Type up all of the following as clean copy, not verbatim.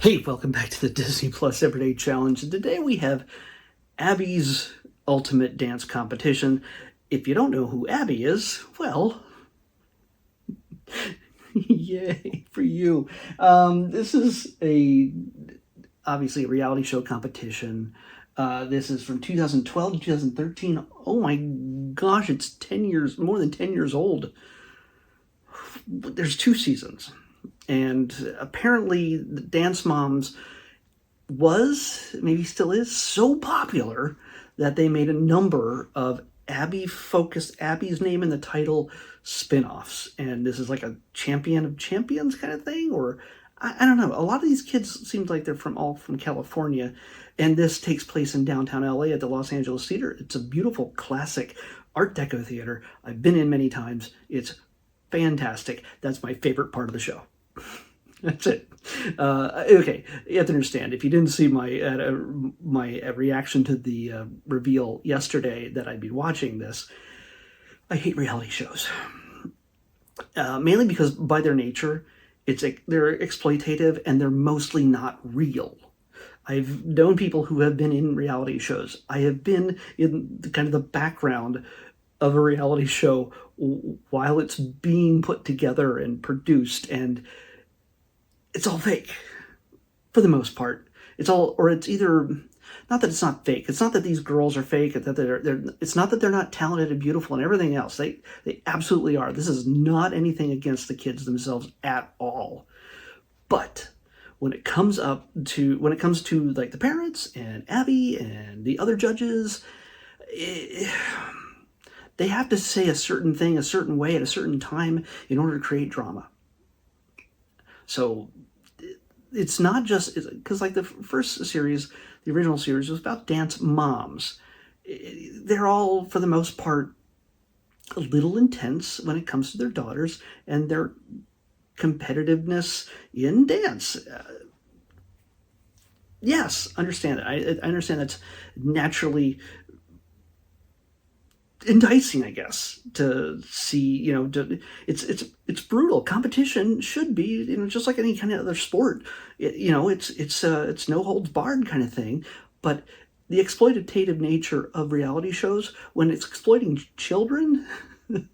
Hey, welcome back to the Disney Plus Everyday Challenge. And today we have Abby's Ultimate Dance Competition. If you don't know who Abby is, well, yay for you. This is obviously a reality show competition. This is from 2012 to 2013. Oh my gosh, it's 10 years, more than 10 years old. There's 2 seasons. And apparently, the Dance Moms maybe still is, so popular that they made a number of Abby's name in the title spin-offs. And this is like a champion of champions kind of thing, or I don't know. A lot of these kids seem like they're all from California, and this takes place in downtown LA at the Los Angeles Theater. It's a beautiful, classic Art Deco theater. I've been in many times. It's fantastic. That's my favorite part of the show. That's it. Okay, you have to understand, if you didn't see my reaction to the reveal yesterday that I'd be watching this, I hate reality shows. Mainly because by their nature, they're exploitative and they're mostly not real. I've known people who have been in reality shows. I have been in kind of the background of a reality show while it's being put together and produced, and it's all fake for the most part. It's either not that it's not fake. It's not that these girls are fake. It's not that they're not talented and beautiful and everything else. They absolutely are. This is not anything against the kids themselves at all. But when it comes to like the parents and Abby and the other judges, they have to say a certain thing a certain way at a certain time in order to create drama. So it's not just because, like, the first series, the original series, was about dance moms. They're all, for the most part, a little intense when it comes to their daughters and their competitiveness in dance. Yes, understand it. I understand that's naturally enticing, I guess, to see. It's brutal. Competition should be, just like any kind of other sport. It's no holds barred kind of thing. But the exploitative nature of reality shows, when it's exploiting children, and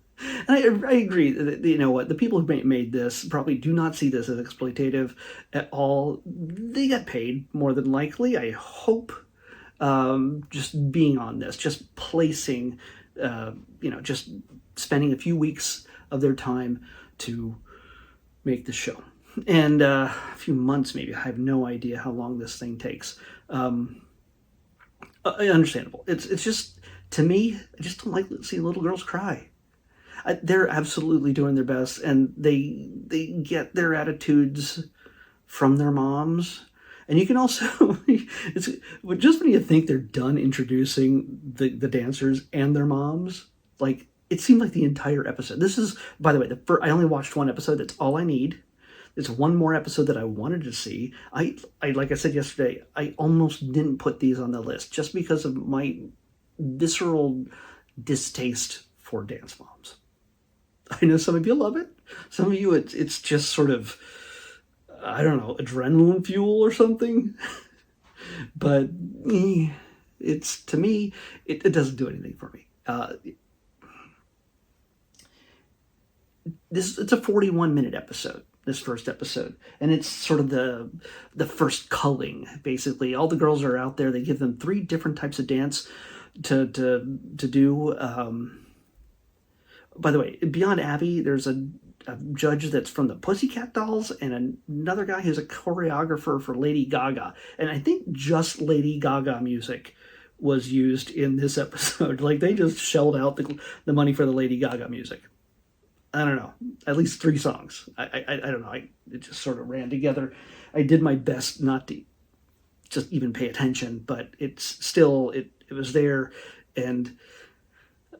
I agree that, the people who made this probably do not see this as exploitative at all. They get paid, more than likely, I hope, just being on this, just placing, just spending a few weeks of their time to make the show. And a few months, maybe. I have no idea how long this thing takes. Understandable. It's just, to me, I just don't like seeing little girls cry. They're absolutely doing their best, and they get their attitudes from their moms. And you can also, it's just when you think they're done introducing the dancers and their moms, like, it seemed like the entire episode. This is, by the way, I only watched one episode. That's all I need. There's one more episode that I wanted to see. I like I said yesterday, I almost didn't put these on the list just because of my visceral distaste for dance moms. I know some of you love it. Some of you, it's just sort of, I don't know, adrenaline fuel or something. But it's, to me, it doesn't do anything for me. It's a 41-minute episode, this first episode, and it's sort of the first culling, basically. All the girls are out there. They give them 3 different types of dance to do. By the way, beyond Abby, there's a judge that's from the Pussycat Dolls, and another guy who's a choreographer for Lady Gaga. And I think just Lady Gaga music was used in this episode. Like, they just shelled out the money for the Lady Gaga music. I don't know, at least 3 songs. I don't know. It just sort of ran together. I did my best not to just even pay attention, but it's still, it was there. And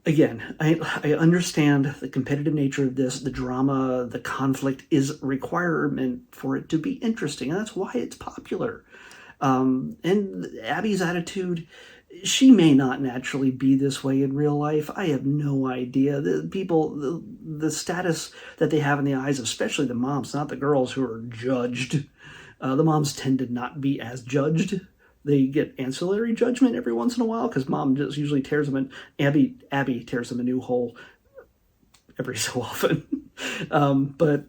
again, I understand the competitive nature of this, the drama, the conflict is a requirement for it to be interesting, and that's why it's popular. And Abby's attitude, she may not naturally be this way in real life. I have no idea. The status that they have in the eyes, especially the moms, not the girls who are judged, The moms tend to not be as judged. They get ancillary judgment every once in a while because mom just usually tears them in. Abby tears them a new hole every so often. but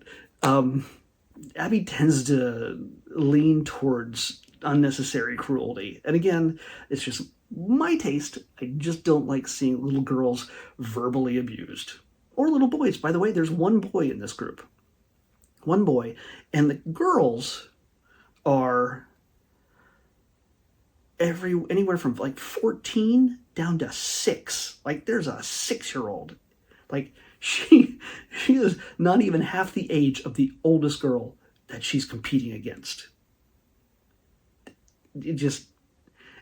Abby tends to lean towards unnecessary cruelty. And again, it's just my taste. I just don't like seeing little girls verbally abused. Or little boys. By the way, there's one boy in this group. One boy. And the girls are anywhere from like 14 down to 6. Like there's a 6-year-old. Like she is not even half the age of the oldest girl that she's competing against. It just,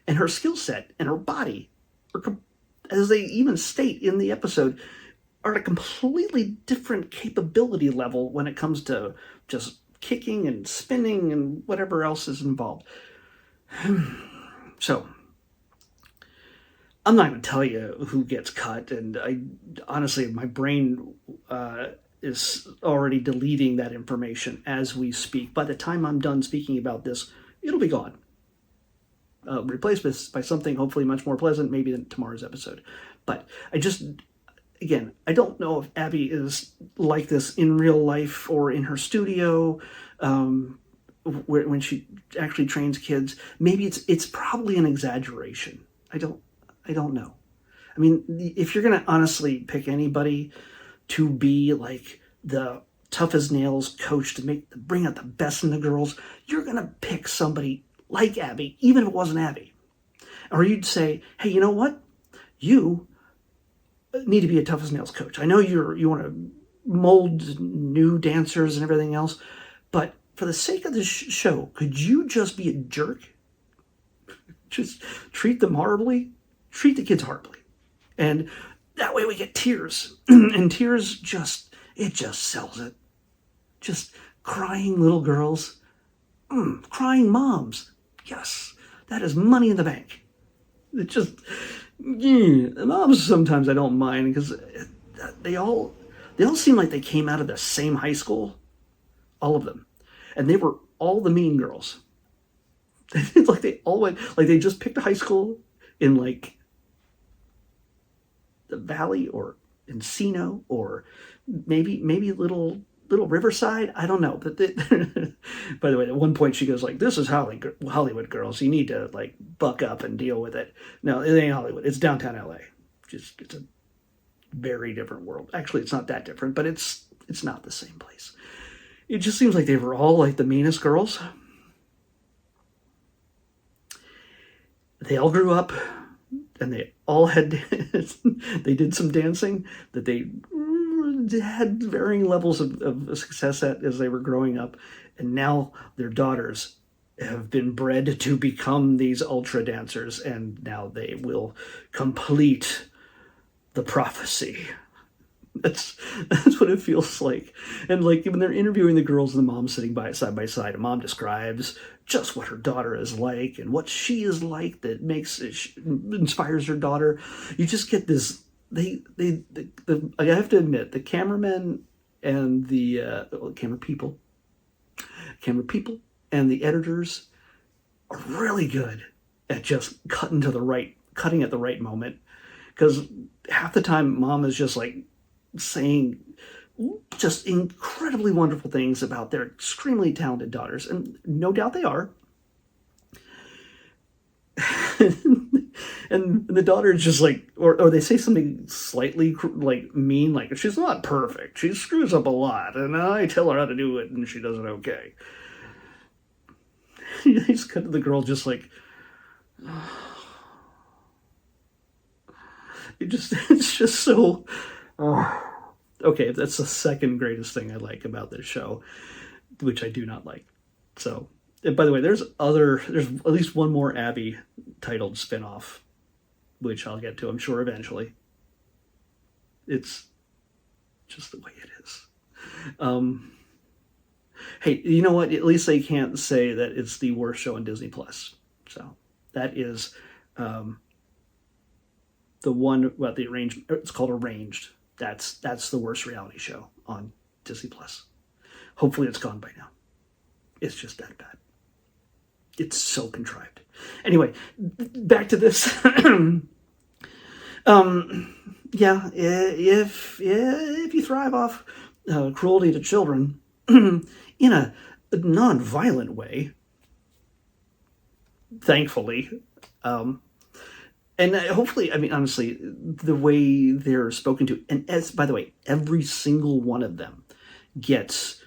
and her skill set and her body are, as they even state in the episode, are at a completely different capability level when it comes to just kicking and spinning and whatever else is involved. So, I'm not going to tell you who gets cut, and I honestly, my brain is already deleting that information as we speak. By the time I'm done speaking about this, it'll be gone. Replace this by something hopefully much more pleasant, maybe than tomorrow's episode. But again, I don't know if Abby is like this in real life or in her studio, when she actually trains kids. Maybe it's probably an exaggeration. I don't know. I mean, if you're going to honestly pick anybody to be like the tough as nails coach to bring out the best in the girls, you're going to pick somebody like Abby, even if it wasn't Abby. Or you'd say, hey, you know what? You need to be a tough as nails coach. I know you want to mold new dancers and everything else, but for the sake of this show, could you just be a jerk? Just treat them horribly? Treat the kids horribly. And that way we get tears. And tears just sells it. Just crying little girls. Crying moms. Yes, that is money in the bank. It just, moms sometimes I don't mind because they all seem like they came out of the same high school. All of them. And they were all the mean girls. Like they all went, like they just picked a high school in like the Valley or Encino or maybe little Riverside. I don't know. But by the way, at one point she goes like, "This is Hollywood girls. You need to like buck up and deal with it." No, it ain't Hollywood. It's downtown LA. It's a very different world. Actually, it's not that different, but it's not the same place. It just seems like they were all like the meanest girls. They all grew up and they all had, they did some dancing that they had varying levels of success at as they were growing up. And now their daughters have been bred to become these ultra dancers, and now they will complete the prophecy. That's what it feels like. And like when they're interviewing the girls and the mom sitting side by side, a mom describes just what her daughter is like and what she is like that inspires her daughter. You just get this. I have to admit, the cameramen and the camera people and the editors are really good at just cutting at the right moment. Because half the time, mom is just like saying just incredibly wonderful things about their extremely talented daughters, and no doubt they are. And the daughter is just like, or they say something slightly like mean, like she's not perfect, she screws up a lot, and I tell her how to do it, and she does it okay. They just cut to the girl just like, it's just so. Okay, that's the second greatest thing I like about this show, which I do not like. So, and by the way, there's at least one more Abby titled spinoff, which I'll get to, I'm sure, eventually. It's just the way it is. Hey, you know what? At least they can't say that it's the worst show on Disney Plus. So that is the one about the arranged. It's called Arranged. That's the worst reality show on Disney Plus. Hopefully it's gone by now. It's just that bad. It's so contrived. Anyway, back to this. Yeah, if you thrive off cruelty to children in a non-violent way, thankfully, and hopefully, I mean, honestly, the way they're spoken to, and as by the way, every single one of them gets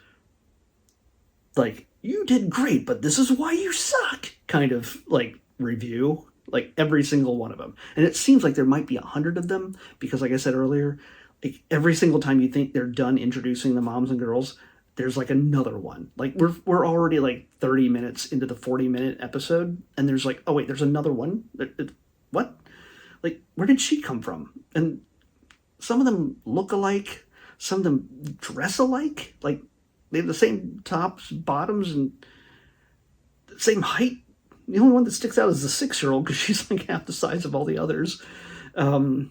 like, you did great, but this is why you suck kind of like review, like every single one of them. And it seems like there might be 100 of them because, like I said earlier, like every single time you think they're done introducing the moms and girls, there's like another one. Like we're already like 30 minutes into the 40-minute episode, and there's like, oh wait, there's another one. What? Like, where did she come from? And some of them look alike. Some of them dress alike. Like, they have the same tops, bottoms, and the same height. The only one that sticks out is the 6-year-old because she's like half the size of all the others. And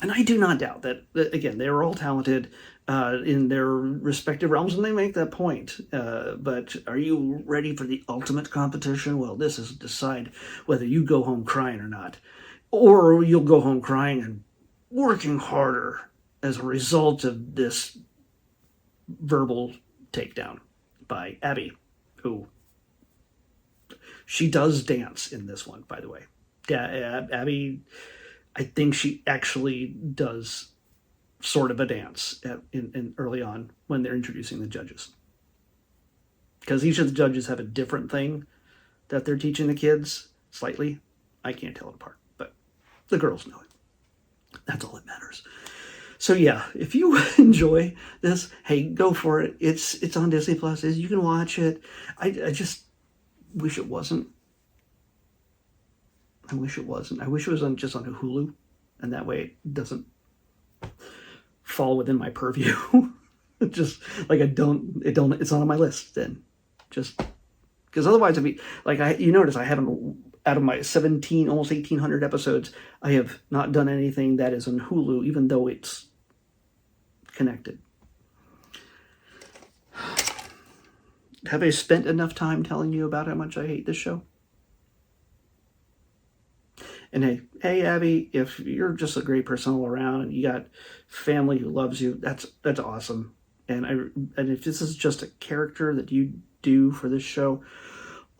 I do not doubt that again, they are all talented in their respective realms, and they make that point. But are you ready for the ultimate competition? Well, this is to decide whether you go home crying or not. Or you'll go home crying and working harder as a result of this verbal takedown by Abby, who she does dance in this one, by the way. Yeah, Abby, I think she actually does sort of a dance in early on when they're introducing the judges. Because each of the judges have a different thing that they're teaching the kids, slightly. I can't tell it apart, but the girls know it. That's all that matters. So yeah, if you enjoy this, hey, go for it. It's on Disney Plus. You can watch it. I just wish it wasn't. I wish it wasn't. I wish it was just on Hulu, and that way it doesn't fall within my purview. Just like it's not on my list then. Just because otherwise it'd be like you notice I haven't, out of my almost 1,800 episodes, I have not done anything that is on Hulu, even though it's connected. Have I spent enough time telling you about how much I hate this show? And hey, Abby, if you're just a great person all around and you got family who loves you, that's awesome. And if this is just a character that you do for this show,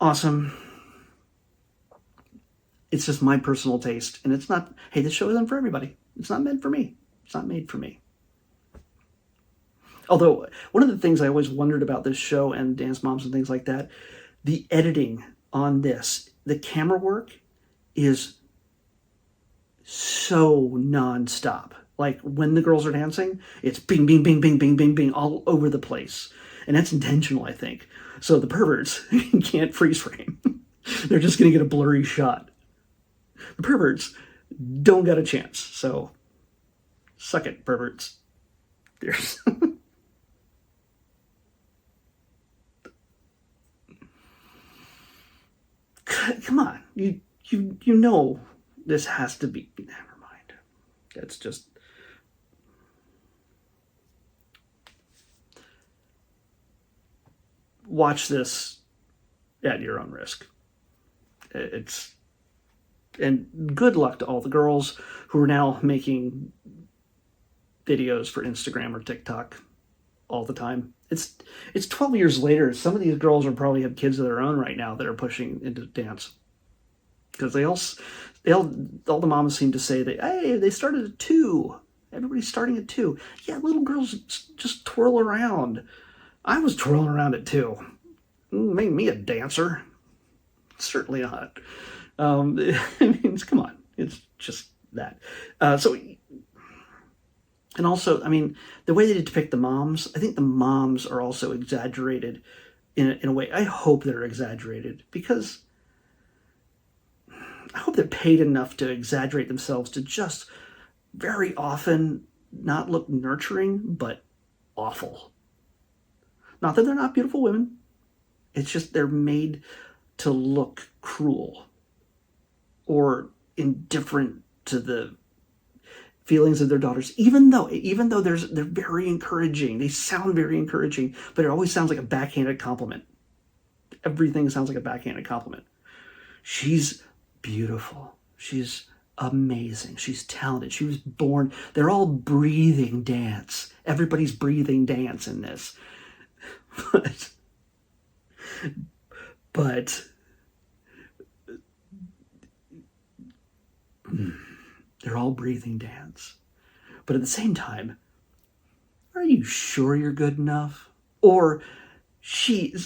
awesome. It's just my personal taste, and it's not. Hey, this show isn't for everybody. It's not meant for me. It's not made for me. Although one of the things I always wondered about this show and Dance Moms and things like that, the editing on this, the camera work is so nonstop. Like when the girls are dancing, it's bing, bing, bing, bing, bing, bing, bing all over the place. And that's intentional, I think. So the perverts can't freeze frame. They're just going to get a blurry shot. The perverts don't got a chance. So suck it, perverts. There's come on. You know this has to be. Never mind. That's just. Watch this at your own risk. And good luck to all the girls who are now making videos for Instagram or TikTok all the time. It's 12 years later. Some of these girls will probably have kids of their own right now that are pushing into dance. Because all the moms seem to say that, hey, they started at 2. Everybody's starting at 2. Yeah, little girls just twirl around. I was twirling around at 2. Make me a dancer. Certainly not. I mean, come on. It's just that. And also, I mean, the way they depict the moms, I think the moms are also exaggerated in a way. I hope they're exaggerated because I hope they're paid enough to exaggerate themselves to just very often not look nurturing, but awful. Not that they're not beautiful women. It's just they're made to look cruel or indifferent to the feelings of their daughters, even though they're very encouraging. They sound very encouraging, but it always sounds like a backhanded compliment. everything sounds like a backhanded compliment. She's beautiful. She's amazing. She's talented. She was born. They're all breathing dance. Everybody's breathing dance in this. But they're all breathing dance. But at the same time, are you sure you're good enough? Or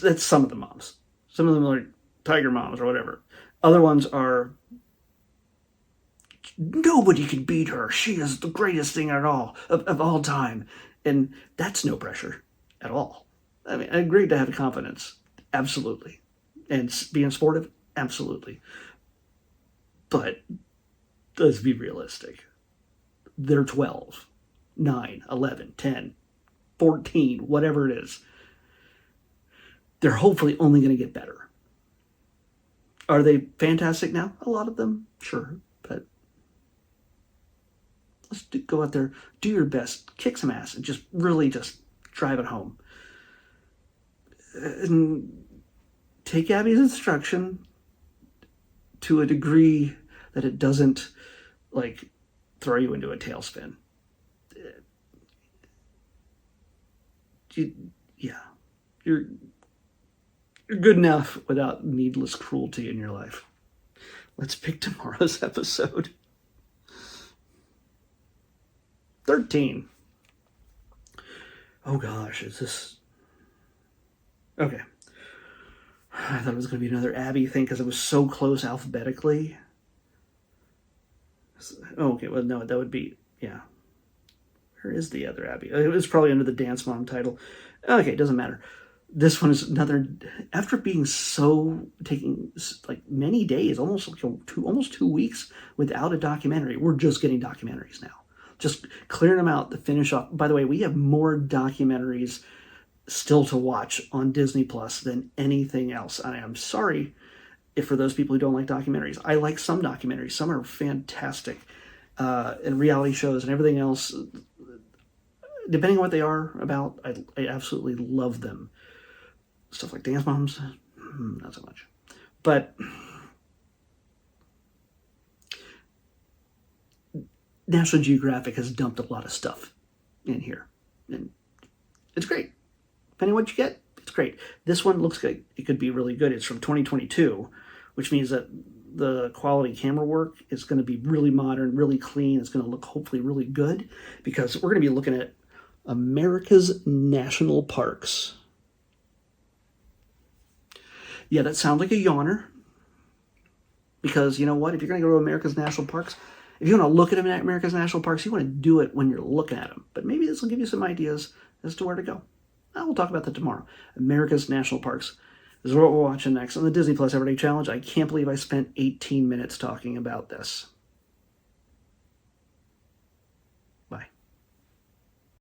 that's some of the moms. Some of them are tiger moms or whatever. Other ones are, nobody can beat her. She is the greatest thing at all, of all time. And that's no pressure at all. I mean, I agree to have confidence. Absolutely. And being sportive, absolutely. But let's be realistic. They're 12, 9, 11, 10, 14, whatever it is. They're hopefully only going to get better. Are they fantastic now? A lot of them, sure. But let's go out there, do your best, kick some ass, and just really just drive it home. And take Abby's instruction to a degree that it doesn't, like, throw you into a tailspin. You're good enough without needless cruelty in your life. Let's pick tomorrow's episode. 13. Oh gosh, is this... Okay. I thought it was going to be another Abby thing because it was so close alphabetically. Oh, okay, well, no, that would be... Yeah. Where is the other Abby? It was probably under the Dance Mom title. Okay, it doesn't matter. This one is another... After being taking like many days, almost 2 weeks without a documentary, we're just getting documentaries now. Just clearing them out to finish off. By the way, we have more documentaries still to watch on Disney Plus than anything else. I am sorry if for those people who don't like documentaries. I like some documentaries. Some are fantastic. And reality shows and everything else, depending on what they are about, I absolutely love them. Stuff like Dance Moms, not so much. But National Geographic has dumped a lot of stuff in here. And it's great. Depending on what you get, it's great. This one looks like it could be really good. It's from 2022, which means that the quality camera work is going to be really modern, really clean. It's going to look hopefully really good because we're going to be looking at America's national parks. Yeah, that sounds like a yawner. Because you know what? If you're going to go to America's national parks, if you want to look at America's national parks, you want to do it when you're looking at them. But maybe this will give you some ideas as to where to go. We'll talk about that tomorrow. America's national parks is what we're watching next on the Disney Plus Everyday Challenge. I can't believe I spent 18 minutes talking about this.